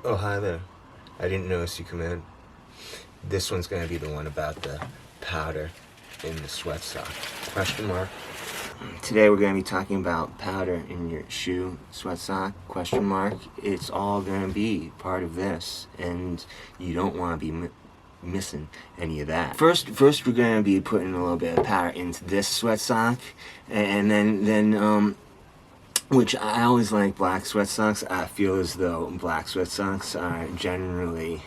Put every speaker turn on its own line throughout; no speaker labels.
Oh, hi there. I didn't notice you come in. This one's going to be the one about the powder in the sweat sock. Question mark. Today we're going to be talking about powder in your shoe, sweat sock, question mark. It's all going to be part of this, and you don't want to be missing any of that. First we're going to be putting a little bit of powder into this sweat sock, and then which I always like black sweat socks. I feel as though black sweat socks are generally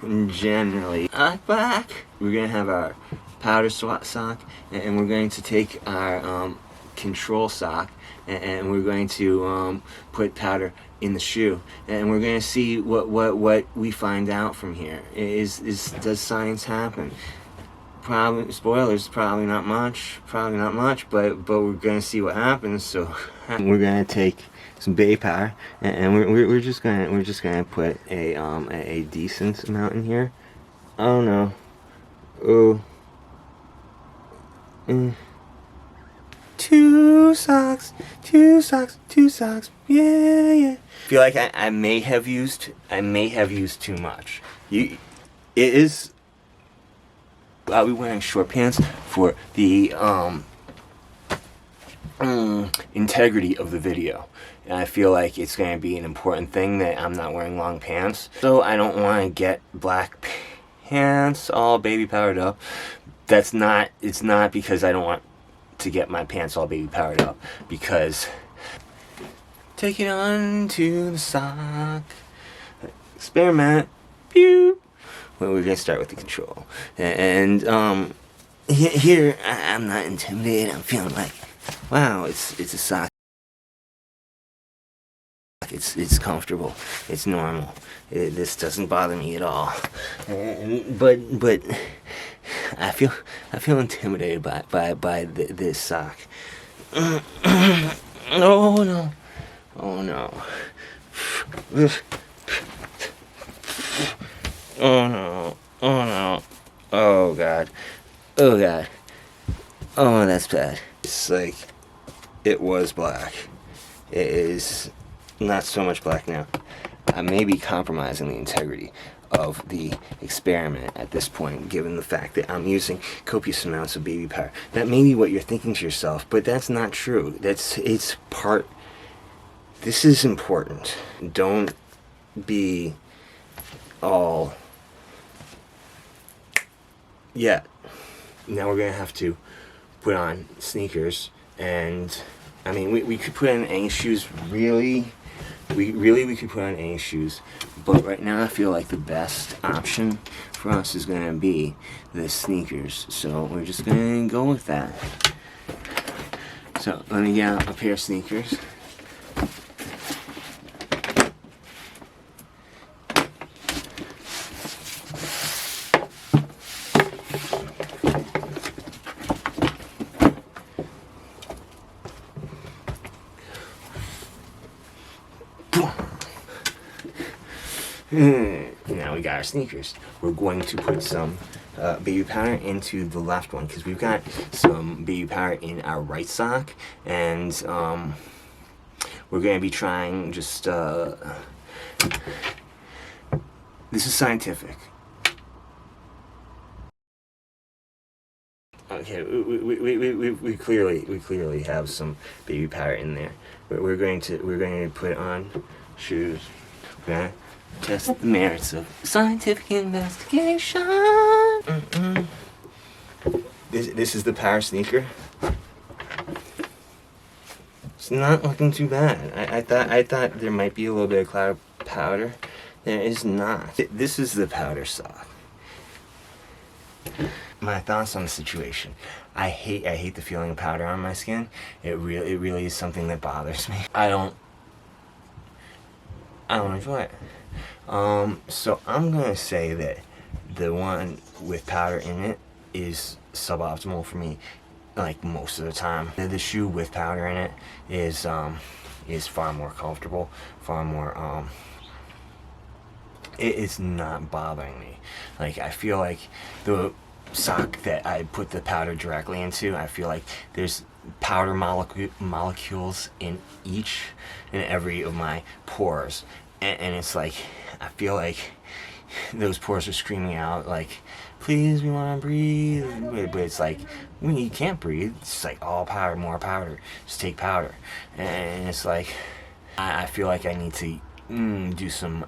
black. We're gonna have our powder sweat sock, and we're going to take our control sock, and we're going to put powder in the shoe, and we're going to see what we find out from here. Does science happen? Probably, spoilers, probably not much, but we're gonna see what happens. So we're gonna take some baby powder, and we're just gonna put a decent amount in here. I don't know. Two socks. Yeah. I feel like I may have used too much. It is. I'll be wearing short pants for the integrity of the video, and I feel like it's going to be an important thing that I'm not wearing long pants, so I don't want to get black pants all baby powdered up. It's not because I don't want to get my pants all baby powdered up, because take it on to the sock experiment. Pew. Well, we're gonna start with the control, and here I'm not intimidated. I'm feeling like, wow, it's a sock. It's comfortable. It's normal. This doesn't bother me at all. But I feel intimidated by this sock. Oh no! Oh no! Oh no, oh no, oh god, oh god, oh that's bad. It's like, it was black. It is not so much black now. I may be compromising the integrity of the experiment at this point, given the fact that I'm using copious amounts of baby powder. That may be what you're thinking to yourself, but that's not true. This is important. Don't be all... Yeah, now we're gonna have to put on sneakers, and I mean, we could put on any shoes. We could put on any shoes, but right now I feel like the best option for us is gonna be the sneakers, so we're just gonna go with that. So let me get out a pair of sneakers. Now we got our sneakers. We're going to put some baby powder into the left one, because we've got some baby powder in our right sock, and we're going to be trying just... this is scientific. Okay, we clearly have some baby powder in there. We're going to put on shoes. We're going to test the merits of scientific investigation. This is the power sneaker. It's not looking too bad. I thought there might be a little bit of cloud powder. There is not. This is the powder sock. My thoughts on the situation. I hate the feeling of powder on my skin. It really is something that bothers me. I don't enjoy it. So I'm gonna say that the one with powder in it is suboptimal for me, like most of the time. The shoe with powder in it is far more comfortable, far more it is not bothering me. Like, I feel like the sock that I put the powder directly into, I feel like there's powder molecules in each and every of my pores, and it's like, I feel like those pores are screaming out like, please, we want to breathe, but it's like, when you can't breathe, it's like all powder, more powder, just take powder. And it's like, I feel like I need to do some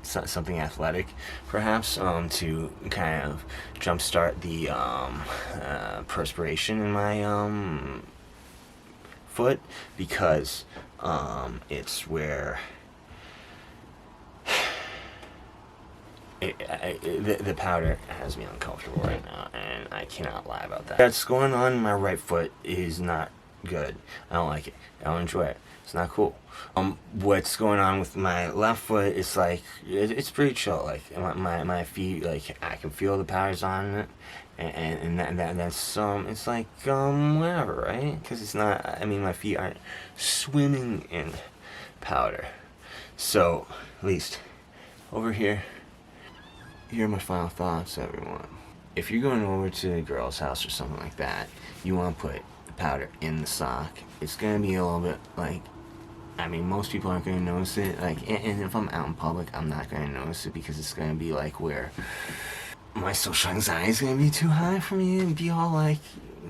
something athletic, perhaps, to kind of jumpstart the perspiration in my foot, because it's where the powder has me uncomfortable right now, and I cannot lie about that. That's going on in my right foot is not good. I don't like it. I don't enjoy it. It's not cool. What's going on with my left foot? It's like it's pretty chill. Like my feet, like I can feel the powders on it, and that's it's like whatever, right? Because it's not. I mean, my feet aren't swimming in powder. So at least over here. Here are my final thoughts, everyone. If you're going over to a girl's house or something like that, you want to put the powder in the sock. It's going to be a little bit like, I mean, most people aren't going to notice it. Like, and if I'm out in public, I'm not going to notice it, because it's going to be like where my social anxiety is going to be too high for me and be all like,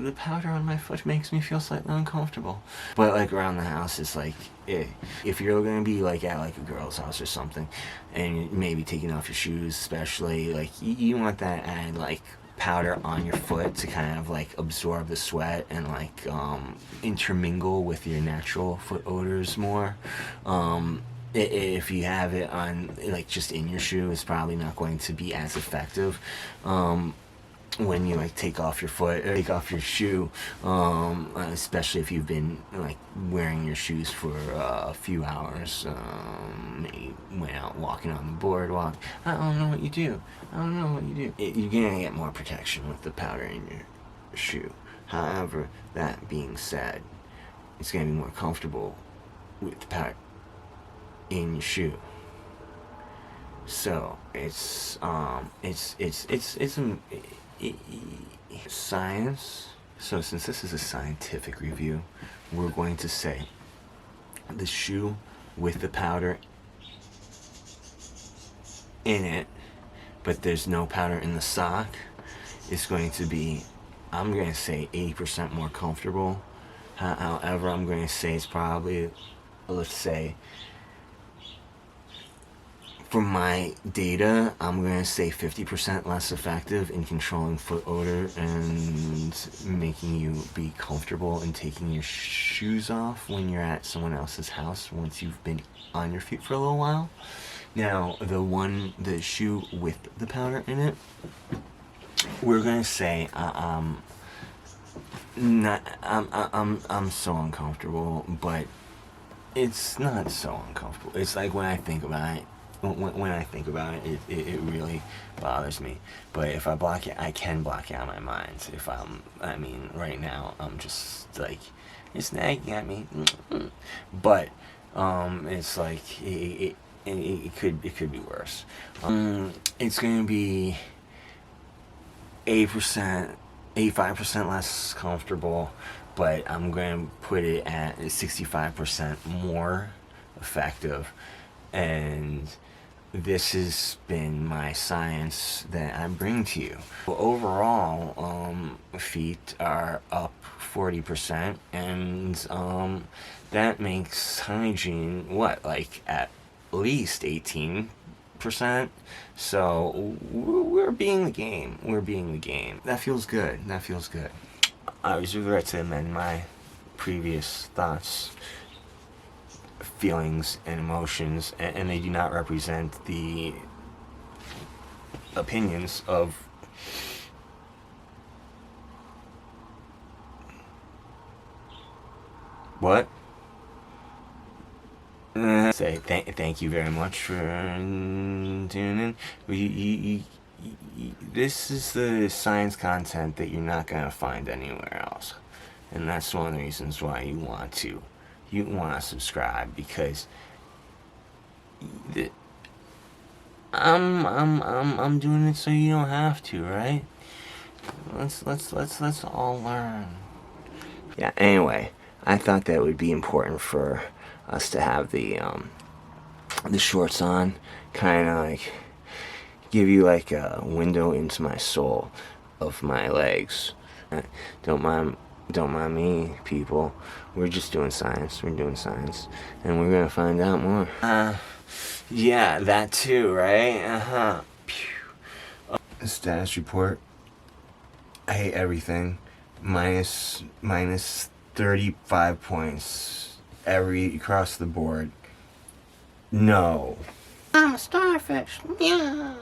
the powder on my foot makes me feel slightly uncomfortable. But like around the house, it's like, if you're gonna be like at like a girl's house or something, and you're maybe taking off your shoes, especially, like you want that added like powder on your foot to kind of like absorb the sweat and like intermingle with your natural foot odors more. If you have it on like just in your shoe, it's probably not going to be as effective. When you like take off your foot or take off your shoe, especially if you've been like wearing your shoes for a few hours, maybe went out walking on the boardwalk. I don't know what you do. You're gonna get more protection with the powder in your shoe. However, that being said, it's gonna be more comfortable with the powder in your shoe. So it's science. So since this is a scientific review, we're going to say the shoe with the powder in it, but there's no powder in the sock, is going to be, I'm going to say 80% more comfortable. However, I'm going to say it's probably, let's say, for my data, I'm going to say 50% less effective in controlling foot odor and making you be comfortable in taking your shoes off when you're at someone else's house once you've been on your feet for a little while. Now, the shoe with the powder in it, we're going to say I'm so uncomfortable, but it's not so uncomfortable. It's like when I think about it, it really bothers me. But if I block it, I can block it out of my mind. Right now, I'm just like, it's nagging at me. But, it's like, it could be worse. It's going to be 85% less comfortable, but I'm going to put it at 65% more effective. And this has been my science that I bring to you. Overall, feet are up 40%, and that makes hygiene, like at least 18%. So we're being the game. That feels good. I always regret to amend my previous thoughts, feelings, and emotions, and they do not represent the opinions of what? Say thank you very much for tuning in. This is the science content that you're not gonna find anywhere else, and that's one of the reasons why you want to subscribe, because I'm doing it so you don't have to, right? Let's all learn. Yeah, anyway, I thought that would be important for us to have the the shorts on, kind of like give you like a window into my soul of my legs. Don't mind me, people. We're just doing science. We're doing science, and we're gonna find out more. Yeah, that too, right? Status report. I hate everything. Minus 35 points across the board. No. I'm a starfish. Yeah.